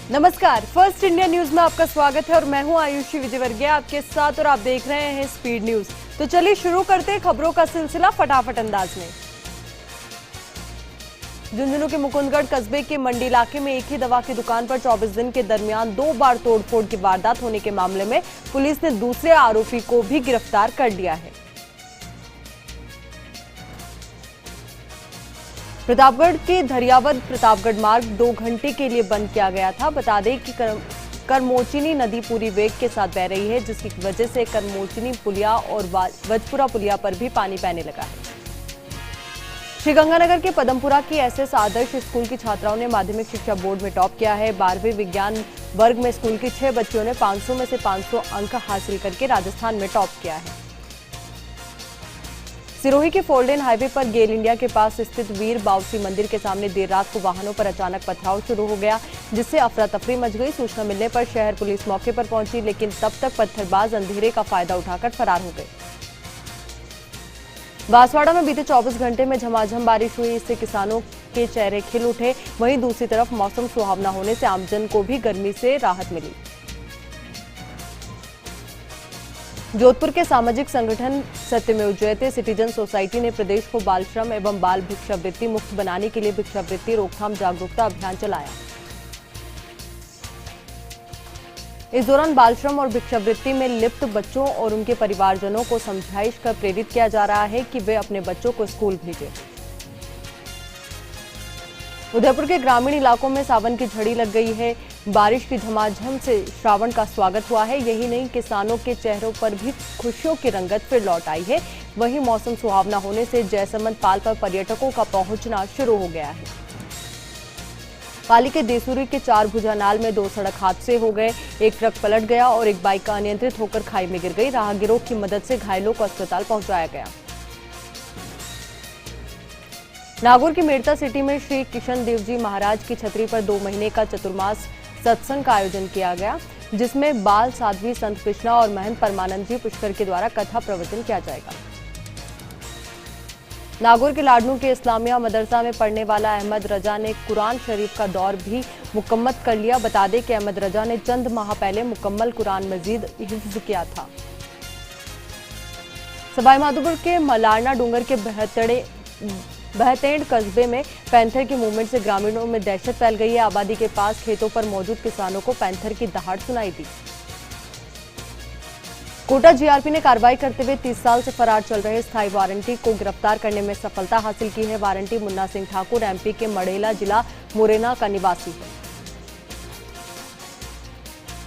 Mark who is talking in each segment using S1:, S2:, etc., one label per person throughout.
S1: नमस्कार, first India news में आपका स्वागत है और मैं हूं आयुषी विजयवर्गीय आपके साथ और आप देख रहे हैं स्पीड न्यूज। तो चलिए शुरू करते हैं खबरों का सिलसिला फटाफट अंदाज में। झुंझुनू के मुकुंदगढ़ कस्बे के मंडी इलाके में एक ही दवा की दुकान पर 24 दिन के दरमियान 2 बार तोड़फोड़ की वारदात होने के मामले में पुलिस ने दूसरे आरोपी को भी गिरफ्तार कर लिया है। प्रतापगढ़ के धरियावद प्रतापगढ़ मार्ग 2 घंटे के लिए बंद किया गया था। बता दें कि करमोचनी नदी पूरी वेग के साथ बह रही है, जिसकी वजह से करमोचनी पुलिया और वजपुरा पुलिया पर भी पानी बहने लगा है। श्रीगंगानगर के पदमपुरा की एसएस आदर्श स्कूल की छात्राओं ने माध्यमिक शिक्षा बोर्ड में टॉप किया है। 12वीं विज्ञान वर्ग में स्कूल की 6 बच्चियों ने 500 में से 500 अंक हासिल करके राजस्थान में टॉप किया है। सिरोही के फोल्डेन हाईवे पर गेल इंडिया के पास स्थित वीर बाउसी मंदिर के सामने देर रात को वाहनों पर अचानक पथराव शुरू हो गया, जिससे अफरा तफरी मच गई। सूचना मिलने पर शहर पुलिस मौके पर पहुंची, लेकिन तब तक पत्थरबाज अंधेरे का फायदा उठाकर फरार हो गए। बांसवाड़ा में बीते 24 घंटे में झमाझम बारिश हुई, इससे किसानों के चेहरे खिल उठे। वहीं दूसरी तरफ मौसम सुहावना होने से आमजन को भी गर्मी से राहत मिली। जोधपुर के सामाजिक संगठन सत्यमेव जयते सिटीजन सोसाइटी ने प्रदेश को बाल श्रम एवं बाल भिक्षावृत्ति मुक्त बनाने के लिए भिक्षावृत्ति रोकथाम जागरूकता अभियान चलाया। इस दौरान बाल श्रम और भिक्षावृत्ति में लिप्त बच्चों और उनके परिवारजनों को समझाइश कर प्रेरित किया जा रहा है कि वे अपने बच्चों को स्कूल भेजें। उदयपुर के ग्रामीण इलाकों में सावन की झड़ी लग गई है। बारिश की झमाझम से श्रावण का स्वागत हुआ है। यही नहीं, किसानों के चेहरों पर भी खुशियों की रंगत फिर लौट आई है। वहीं मौसम सुहावना होने से जयसमंद पाल पर पर्यटकों का पहुंचना शुरू हो गया है। पाली के देसूरी के 4 भुजानाल में 2 सड़क हादसे हो गए। एक ट्रक पलट गया और एक बाइक अनियंत्रित होकर खाई में गिर गई। राहगीरों की मदद से घायलों को अस्पताल पहुंचाया गया। नागौर की मेड़ता सिटी में श्री किशन देव जी महाराज की छतरी पर 2 महीने का चतुर्मास सत्संग का आयोजन किया गया, जिसमें बाल साध्वी संत कृष्णा और महंत परमानंद जी पुष्कर के द्वारा कथा प्रवचन किया जाएगा। नागौर के लाडनू के इस्लामिया मदरसा में पढ़ने वाला अहमद रजा ने कुरान शरीफ का दौर भी मुकम्मल कर लिया। बता दें कि अहमद रजा ने चंद माह पहले मुकम्मल कुरान मजीद हिफ्ज किया था। सवाईमाधोपुर के मलारना डूंगर के बहतेंड कस्बे में पैंथर की मूवमेंट से ग्रामीणों में दहशत फैल गई है। आबादी के पास खेतों पर मौजूद किसानों को पैंथर की दहाड़ सुनाई दी। कोटा जीआरपी ने कार्रवाई करते हुए 30 साल से फरार चल रहे स्थायी वारंटी को गिरफ्तार करने में सफलता हासिल की है। वारंटी मुन्ना सिंह ठाकुर एमपी के मड़ेला जिला मुरैना का निवासी है।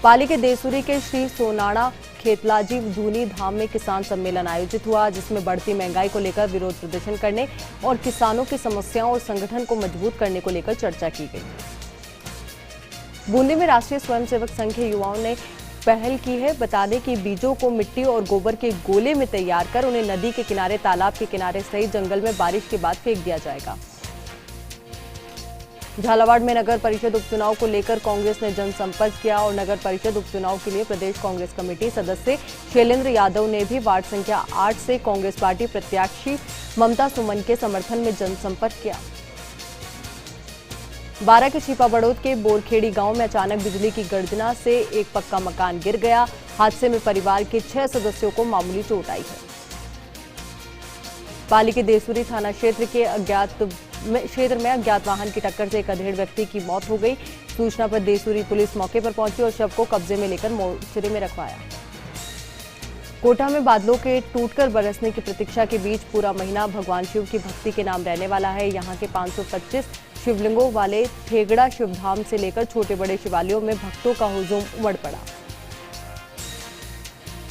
S1: पाली के देसूरी के श्री सोनाड़ा खेतलाजी जूनी धाम में किसान सम्मेलन आयोजित हुआ, जिसमें बढ़ती महंगाई को लेकर विरोध प्रदर्शन करने और किसानों की समस्याओं और संगठन को मजबूत करने को लेकर चर्चा की गई। बूंदी में राष्ट्रीय स्वयंसेवक संघ के युवाओं ने पहल की है। बता दें कि बीजों को मिट्टी और गोबर के गोले में तैयार कर उन्हें नदी के किनारे, तालाब के किनारे सहित जंगल में बारिश के बाद फेंक दिया जाएगा। झालावाड़ में नगर परिषद उपचुनाव को लेकर कांग्रेस ने जनसंपर्क किया और नगर परिषद उपचुनाव के लिए प्रदेश कांग्रेस कमेटी सदस्य शैलेंद्र यादव ने भी वार्ड संख्या 8 से कांग्रेस पार्टी प्रत्याशी ममता सुमन के समर्थन में जनसंपर्क किया। 12 के छिपा बड़ौद के बोरखेड़ी गांव में अचानक बिजली की गर्जना से एक पक्का मकान गिर गया। हादसे में परिवार के 6 सदस्यों को मामूली चोट आई है। पाली के देसूरी थाना क्षेत्र में अज्ञात वाहन की टक्कर से एक अधेड़ व्यक्ति की मौत हो गई। सूचना पर देसूरी पुलिस मौके पर पहुंची और शव को कब्जे में लेकर मोर्चरी में रखवाया। कोटा में बादलों के टूटकर बरसने की प्रतीक्षा के बीच पूरा महीना भगवान शिव की भक्ति के नाम रहने वाला है। यहाँ के 525 शिवलिंगों वाले ठेगड़ा शिवधाम से लेकर छोटे बड़े शिवालयों में भक्तों का हुजूम उमड़ पड़ा।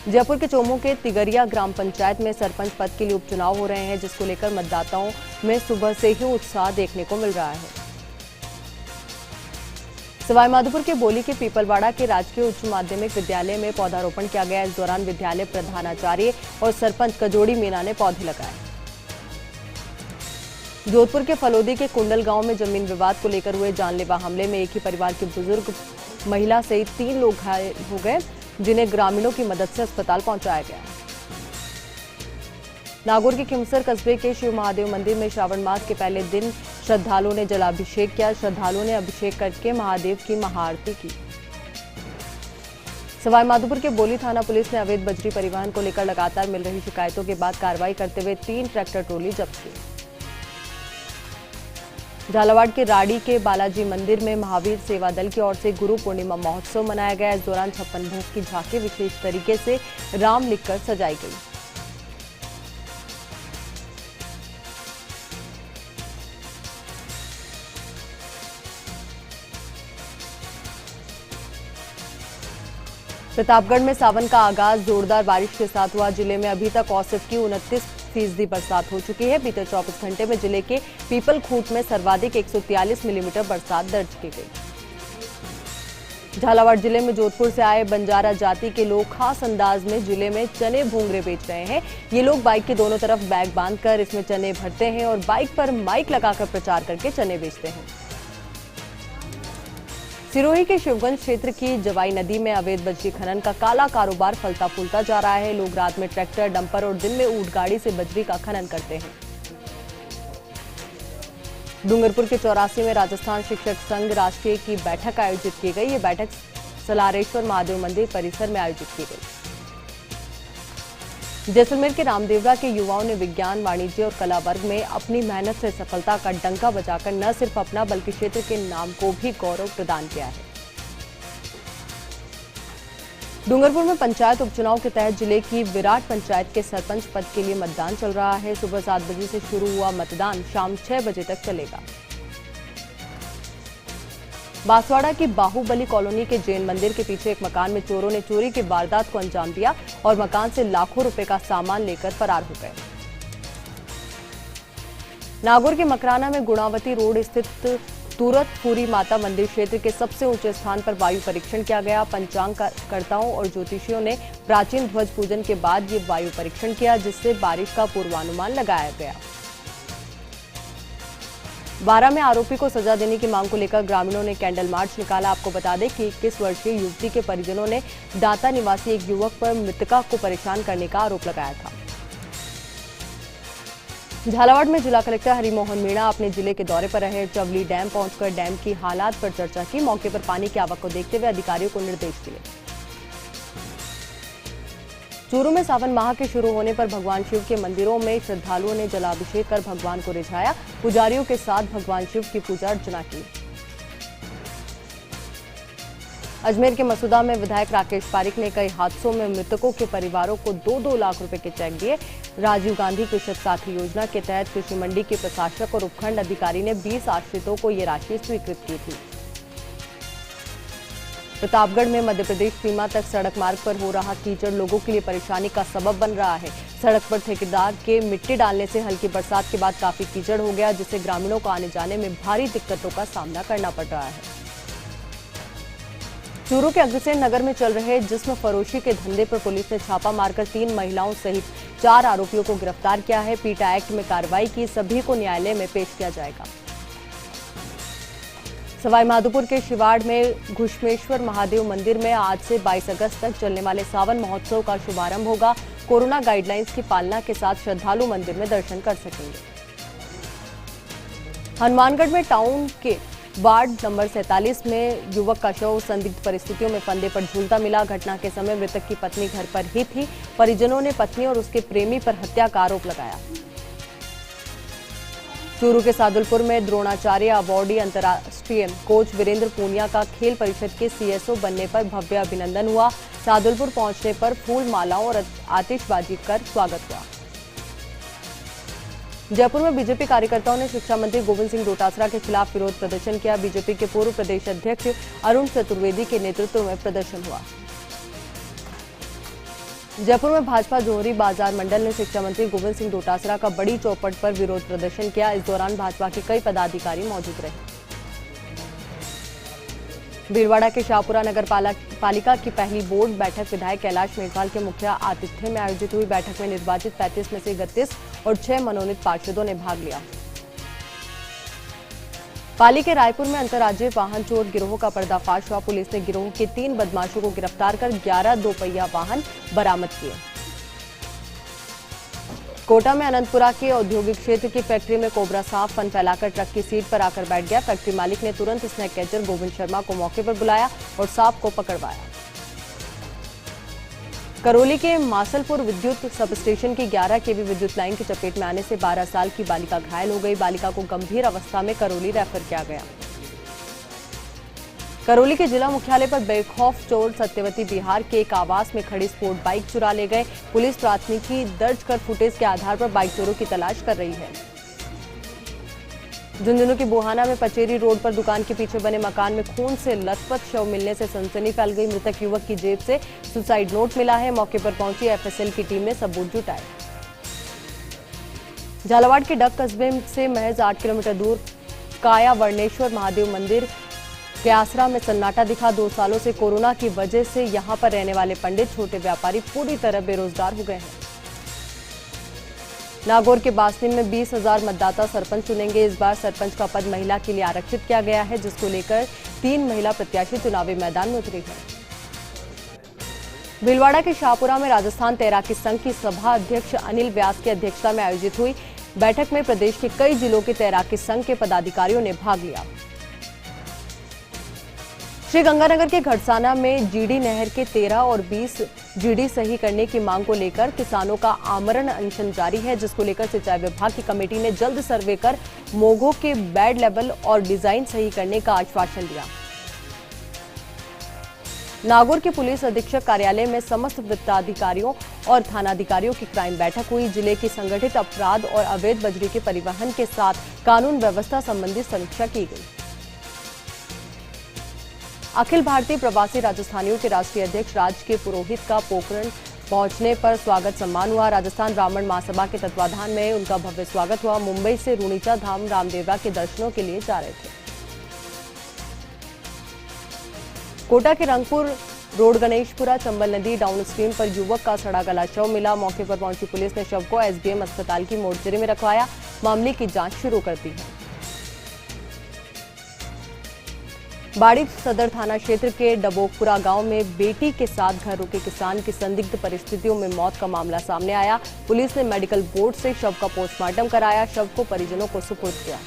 S1: जयपुर के चोमू के तिगरिया ग्राम पंचायत में सरपंच पद के लिए उपचुनाव हो रहे हैं, जिसको लेकर मतदाताओं में सुबह से ही उत्साह देखने को मिल रहा है। सवाईमाधोपुर के बोली के पीपलवाड़ा के राजकीय उच्च माध्यमिक विद्यालय में पौधारोपण किया गया। इस दौरान विद्यालय प्रधानाचार्य और सरपंच कजोड़ी मीना ने पौधे लगाए। जोधपुर के फलोदी के कुंडल गांव में जमीन विवाद को लेकर हुए जानलेवा हमले में एक ही परिवार की बुजुर्ग महिला सहित 3 लोग घायल हो गए, जिन्हें ग्रामीणों की मदद से अस्पताल पहुंचाया गया। नागौर के खिमसर कस्बे के शिव महादेव मंदिर में श्रावण मास के पहले दिन श्रद्धालुओं ने जलाभिषेक किया। श्रद्धालुओं ने अभिषेक करके महादेव की महाआरती की। सवाईमाधोपुर के बोली थाना पुलिस ने अवैध बजरी परिवहन को लेकर लगातार मिल रही शिकायतों के बाद कार्रवाई करते हुए 3 ट्रैक्टर ट्रॉली जब्त की। झालावाड़ के राड़ी के बालाजी मंदिर में महावीर सेवा दल की ओर से गुरु पूर्णिमा महोत्सव मनाया गया। इस दौरान 56 भोग की झांकी विशेष तरीके से राम लिखकर सजाई गई। प्रतापगढ़ में सावन का आगाज जोरदार बारिश के साथ हुआ। जिले में अभी तक औसत की 29% बरसात हो चुकी है। बीते 24 घंटे में जिले के पीपलखूंट में सर्वाधिक 143 मिलीमीटर बरसात दर्ज की गई। झालावाड़ जिले में जोधपुर से आए बंजारा जाति के लोग खास अंदाज में जिले में चने भूंगरे बेच रहे हैं। ये लोग बाइक के दोनों तरफ बैग बांधकर इसमें चने भरते हैं और बाइक पर माइक लगाकर प्रचार करके चने बेचते हैं। सिरोही के शिवगंज क्षेत्र की जवाई नदी में अवैध बजरी खनन का काला कारोबार फलता फूलता जा रहा है। लोग रात में ट्रैक्टर, डंपर और दिन में ऊंट गाड़ी से बजरी का खनन करते हैं। डूंगरपुर के 84 में राजस्थान शिक्षक संघ राष्ट्रीय की बैठक आयोजित की गई। ये बैठक सलारेश्वर महादेव मंदिर परिसर में आयोजित की गई। जैसलमेर के रामदेवरा के युवाओं ने विज्ञान, वाणिज्य और कला वर्ग में अपनी मेहनत से सफलता का डंका बजाकर न सिर्फ अपना बल्कि क्षेत्र के नाम को भी गौरव प्रदान किया है। डूंगरपुर में पंचायत उपचुनाव के तहत जिले की विराट पंचायत के सरपंच पद के लिए मतदान चल रहा है। सुबह 7 बजे से शुरू हुआ मतदान शाम 6 बजे तक चलेगा। बांसवाड़ा की बाहुबली कॉलोनी के जैन मंदिर के पीछे एक मकान में चोरों ने चोरी की वारदात को अंजाम दिया और मकान से लाखों रुपए का सामान लेकर फरार हो गए। नागौर के मकराना में गुणावती रोड स्थित तुरतपुरी माता मंदिर क्षेत्र के सबसे ऊंचे स्थान पर वायु परीक्षण किया गया। पंचांगकर्ताओं और ज्योतिषियों ने प्राचीन ध्वज पूजन के बाद ये वायु परीक्षण किया, जिससे बारिश का पूर्वानुमान लगाया गया। बारा में आरोपी को सजा देने की मांग को लेकर ग्रामीणों ने कैंडल मार्च निकाला। आपको बता दें कि 21 वर्षीय युवती के परिजनों ने दाता निवासी एक युवक पर मृतका को परेशान करने का आरोप लगाया था। झालावाड़ में जिला कलेक्टर हरिमोहन मीणा अपने जिले के दौरे पर रहे। चवली डैम पहुंचकर डैम की हालात पर चर्चा की। मौके पर पानी की आवक को देखते हुए अधिकारियों को निर्देश दिए। चूरू में सावन माह के शुरू होने पर भगवान शिव के मंदिरों में श्रद्धालुओं ने जलाभिषेक कर भगवान को रिझाया। पुजारियों के साथ भगवान शिव की पूजा अर्चना की। अजमेर के मसूदा में विधायक राकेश पारिक ने कई हादसों में मृतकों के परिवारों को 2-2 लाख रुपए के चेक दिए। राजीव गांधी कृषक साथी योजना के तहत कृषि मंडी के प्रशासक और उपखंड अधिकारी ने 20 आश्रितों को ये राशि स्वीकृत की थी। प्रतापगढ़ में मध्य प्रदेश सीमा तक सड़क मार्ग पर हो रहा कीचड़ लोगों के लिए परेशानी का सबब बन रहा है। सड़क पर ठेकेदार के मिट्टी डालने से हल्की बरसात के बाद काफी कीचड़ हो गया, जिससे ग्रामीणों को आने जाने में भारी दिक्कतों का सामना करना पड़ रहा है। चूरू के अग्रसेन नगर में चल रहे जिस्म फरोशी के धंधे पर पुलिस ने छापा मारकर 3 महिलाओं सहित 4 आरोपियों को गिरफ्तार किया है। पीटा एक्ट में कार्रवाई की। सभी को न्यायालय में पेश किया जाएगा। सवाईमाधोपुर के शिवाड़ में घुश्मेश्वर महादेव मंदिर में आज से 22 अगस्त तक चलने वाले सावन महोत्सव का शुभारंभ होगा। कोरोना गाइडलाइंस की पालना के साथ श्रद्धालु मंदिर में दर्शन कर सकेंगे। हनुमानगढ़ में टाउन के वार्ड नंबर 47 में युवक का शव संदिग्ध परिस्थितियों में फंदे पर झूलता मिला। घटना के समय मृतक की पत्नी घर पर ही थी। परिजनों ने पत्नी और उसके प्रेमी पर हत्या का आरोप लगाया। चूरू के सादुलपुर में द्रोणाचार्य अवार्डी अंतर्राष्ट्रीय कोच वीरेंद्र पूनिया का खेल परिषद के सीएसओ बनने पर भव्य अभिनंदन हुआ। सादुलपुर पहुंचने पर फूल मालाओं और आतिशबाजी कर स्वागत हुआ। जयपुर में बीजेपी कार्यकर्ताओं ने शिक्षा मंत्री गोविंद सिंह डोटासरा के खिलाफ विरोध प्रदर्शन किया। बीजेपी के पूर्व प्रदेश अध्यक्ष अरुण चतुर्वेदी के नेतृत्व में प्रदर्शन हुआ। जयपुर में भाजपा जोहरी बाजार मंडल ने शिक्षा मंत्री गोविंद सिंह डोटासरा का बड़ी चौपट पर विरोध प्रदर्शन किया। इस दौरान भाजपा के कई पदाधिकारी मौजूद रहे। भीलवाड़ा के शाहपुरा नगर पालिका की पहली बोर्ड बैठक विधायक कैलाश मेघवाल के मुख्य आतिथ्य में आयोजित हुई। बैठक में निर्वाचित 35 में से 31 और 6 मनोनीत पार्षदों ने भाग लिया। पाली के रायपुर में अंतर्राज्यीय वाहन चोर गिरोह का पर्दाफाश हुआ। पुलिस ने गिरोह के 3 बदमाशों को गिरफ्तार कर 11 दोपहिया वाहन बरामद किए। कोटा में अनंतपुरा के औद्योगिक क्षेत्र की फैक्ट्री में कोबरा सांप फन फैलाकर ट्रक की सीट पर आकर बैठ गया। फैक्ट्री मालिक ने तुरंत स्नेक कैचर गोविंद शर्मा को मौके पर बुलाया और सांप को पकड़वाया। करौली के मासलपुर विद्युत सब स्टेशन की 11 केवी विद्युत लाइन की चपेट में आने से 12 साल की बालिका घायल हो गई। बालिका को गंभीर अवस्था में करौली रेफर किया गया। करौली के जिला मुख्यालय पर बेखौफ चोर सत्यवती बिहार के एक आवास में खड़ी स्पोर्ट बाइक चुरा ले गए। पुलिस प्राथमिकी दर्ज कर फुटेज के आधार पर बाइक चोरों की तलाश कर रही है। झुंझुनू की बुहाना में पचेरी रोड पर दुकान के पीछे बने मकान में खून से लथपथ शव मिलने से सनसनी फैल गई। मृतक युवक की जेब से सुसाइड नोट मिला है। मौके पर पहुंची एफएसएल की टीम ने सबूत जुटाए। झालावाड़ के डग कस्बे से महज 8 किलोमीटर दूर काया वर्णेश्वर महादेव मंदिर के आसरा में सन्नाटा दिखा। 2 सालों से कोरोना की वजह से यहां पर रहने वाले पंडित छोटे व्यापारी पूरी तरह बेरोजगार हो गए हैं। नागौर के बासनी में 20,000 मतदाता सरपंच चुनेंगे। इस बार सरपंच का पद महिला के लिए आरक्षित किया गया है, जिसको लेकर 3 महिला प्रत्याशी चुनावी मैदान में उतरी हैं। भीलवाड़ा के शाहपुरा में राजस्थान तैराकी संघ की सभा अध्यक्ष अनिल व्यास की अध्यक्षता में आयोजित हुई बैठक में प्रदेश के कई जिलों के तैराकी संघ के पदाधिकारियों ने भाग लिया। श्रीगंगानगर के घड़साना में जीडी नहर के 13 और 20 जीडी सही करने की मांग को लेकर किसानों का आमरण अनशन जारी है, जिसको लेकर सिंचाई विभाग की कमेटी ने जल्द सर्वे कर मोगो के बेड लेवल और डिजाइन सही करने का आश्वासन दिया। नागौर के पुलिस अधीक्षक कार्यालय में समस्त वित्ताधिकारियों और थानाधिकारियों की क्राइम बैठक हुई। जिले की संगठित अपराध और अवैध बजरी के परिवहन के साथ कानून व्यवस्था संबंधी समीक्षा की गई। अखिल भारतीय प्रवासी राजस्थानियों के राष्ट्रीय अध्यक्ष राज के पुरोहित का पोखरण पहुंचने पर स्वागत सम्मान हुआ। राजस्थान ब्राह्मण महासभा के तत्वाधान में उनका भव्य स्वागत हुआ। मुंबई से रूणीचा धाम रामदेवरा के दर्शनों के लिए जा रहे थे। कोटा के रंगपुर रोड गणेशपुरा चंबल नदी डाउन स्ट्रीम पर युवक का सड़ा गला शव मिला। मौके पर पहुंची पुलिस ने शव को एसडीएम अस्पताल की मोर्चरी में रखवाया। मामले की जांच शुरू कर दी है। बाड़ी सदर थाना क्षेत्र के डबोकपुरा गांव में बेटी के साथ घर रुके किसान की संदिग्ध परिस्थितियों में मौत का मामला सामने आया। पुलिस ने मेडिकल बोर्ड से शव का पोस्टमार्टम कराया। शव को परिजनों को सुपुर्द किया।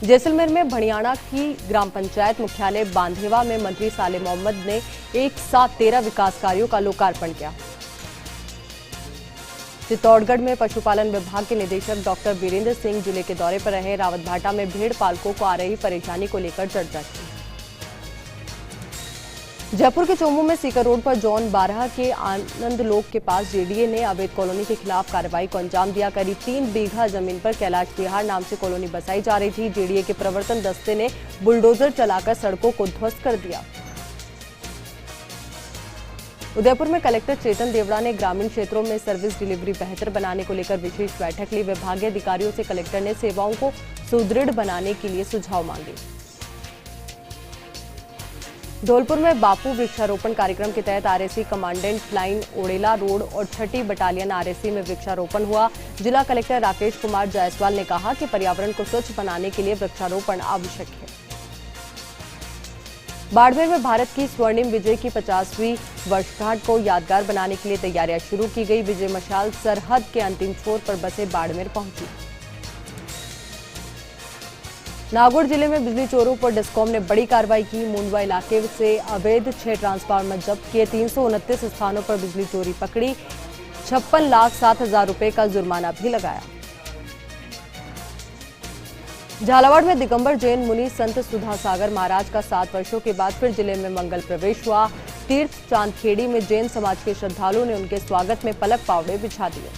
S1: जैसलमेर में भणियाणा की ग्राम पंचायत मुख्यालय बांधेवा में मंत्री साले मोहम्मद ने एक साथ 13 विकास कार्यों का लोकार्पण किया। चित्तौड़गढ़ में पशुपालन विभाग के निदेशक डॉक्टर वीरेंद्र सिंह जिले के दौरे पर रहे। रावतभाटा में भेड़ पालकों को आ रही परेशानी को लेकर चर्चा की। जयपुर के चोमू में सीकर रोड पर जोन 12 के आनंद लोक के पास जेडीए ने अवैध कॉलोनी के खिलाफ कार्रवाई को अंजाम दिया। करीब 3 बीघा जमीन पर कैलाश विहार नाम से कॉलोनी बसाई जा रही थी। जेडीए के प्रवर्तन दस्ते ने बुलडोजर चलाकर सड़कों को ध्वस्त कर दिया। उदयपुर में कलेक्टर चेतन देवड़ा ने ग्रामीण क्षेत्रों में सर्विस डिलीवरी बेहतर बनाने को लेकर विशेष बैठक ली। विभागीय अधिकारियों से कलेक्टर ने सेवाओं को सुदृढ़ बनाने के लिए सुझाव मांगे। धौलपुर में बापू वृक्षारोपण कार्यक्रम के तहत आरएसी कमांडेंट लाइन ओड़ेला रोड और 6ठी बटालियन आरएसी में वृक्षारोपण हुआ। जिला कलेक्टर राकेश कुमार जायसवाल ने कहा कि पर्यावरण को स्वच्छ बनाने के लिए वृक्षारोपण आवश्यक है। बाड़मेर में भारत की स्वर्णिम विजय की 50वीं वर्षगांठ को यादगार बनाने के लिए तैयारियां शुरू की गई। विजय मशाल सरहद के अंतिम छोर पर बसे बाड़मेर पहुंची। नागौर जिले में बिजली चोरों पर डिस्कॉम ने बड़ी कार्रवाई की। मुंडवा इलाके से अवैध 6 ट्रांसफार्मर जब्त किए। 329 स्थानों पर बिजली चोरी पकड़ी। 56,07,000 रुपए का जुर्माना भी लगाया। झालावाड़ में दिगंबर जैन मुनि संत सुधा सागर महाराज का 7 वर्षों के बाद फिर जिले में मंगल प्रवेश हुआ। तीर्थ चांदखेड़ी में जैन समाज के श्रद्धालुओं ने उनके स्वागत में पलक पावड़े बिछा दिए।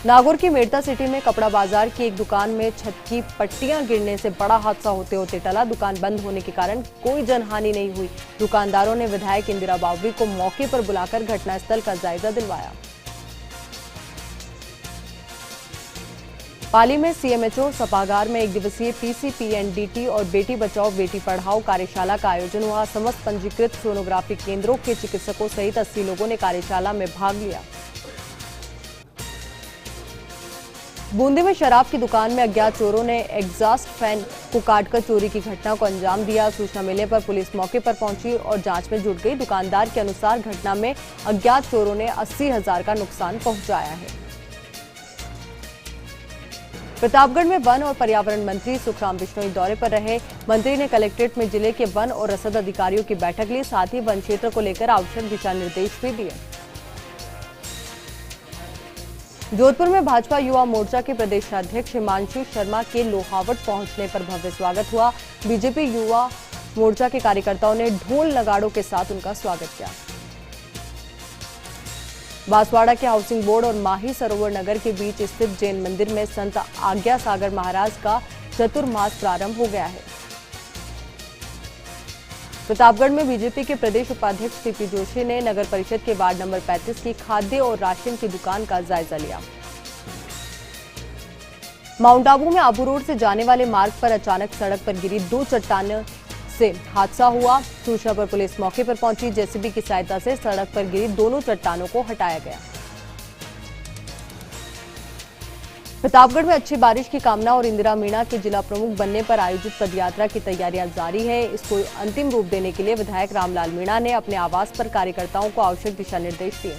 S1: नागौर की मेड़ता सिटी में कपड़ा बाजार की एक दुकान में छत की पट्टियां गिरने से बड़ा हादसा होते होते टला। दुकान बंद होने के कारण कोई जनहानि नहीं हुई। दुकानदारों ने विधायक इंदिरा बावरी को मौके पर बुलाकर घटनास्थल का जायजा दिलवाया। पाली में सीएमएचओ सभागार में 1 दिवसीय पीसीपीएनडीटी और बेटी बचाओ बेटी पढ़ाओ कार्यशाला का आयोजन हुआ। समस्त पंजीकृत सोनोग्राफी केंद्रों के चिकित्सकों सहित 80 लोगों ने कार्यशाला में भाग लिया। बूंदी में शराब की दुकान में अज्ञात चोरों ने एग्जॉस्ट फैन को काटकर चोरी की घटना को अंजाम दिया। सूचना मिलने पर पुलिस मौके पर पहुंची और जांच में जुट गई। दुकानदार के अनुसार घटना में अज्ञात चोरों ने 80,000 का नुकसान पहुंचाया है। प्रतापगढ़ में वन और पर्यावरण मंत्री सुखराम बिश्नोई दौरे पर रहे। मंत्री ने कलेक्ट्रेट में जिले के वन और रसद अधिकारियों की बैठक ली, साथ ही वन क्षेत्र को लेकर आवश्यक दिशा निर्देश भी दिए। जोधपुर में भाजपा युवा मोर्चा के प्रदेशाध्यक्ष हिमांशु शर्मा के लोहावट पहुंचने पर भव्य स्वागत हुआ। बीजेपी युवा मोर्चा के कार्यकर्ताओं ने ढोल नगाड़ों के साथ उनका स्वागत किया। बांसवाड़ा के हाउसिंग बोर्ड और माही सरोवर नगर के बीच स्थित जैन मंदिर में संत आज्ञा सागर महाराज का चतुर्मास प्रारंभ हो गया है। प्रतापगढ़ में बीजेपी के प्रदेश उपाध्यक्ष सीपी जोशी ने नगर परिषद के वार्ड नंबर 35 की खाद्य और राशन की दुकान का जायजा लिया। माउंट आबू में आबू रोड से जाने वाले मार्ग पर अचानक सड़क पर गिरी 2 चट्टानों से हादसा हुआ। सूचना पर पुलिस मौके पर पहुंची। जेसीबी की सहायता से सड़क पर गिरी दोनों चट्टानों को हटाया गया। प्रतापगढ़ में अच्छी बारिश की कामना और इंदिरा मीणा के जिला प्रमुख बनने पर आयोजित पदयात्रा की तैयारियां जारी है। इसको अंतिम रूप देने के लिए विधायक रामलाल मीणा ने अपने आवास पर कार्यकर्ताओं को आवश्यक दिशा निर्देश दिए।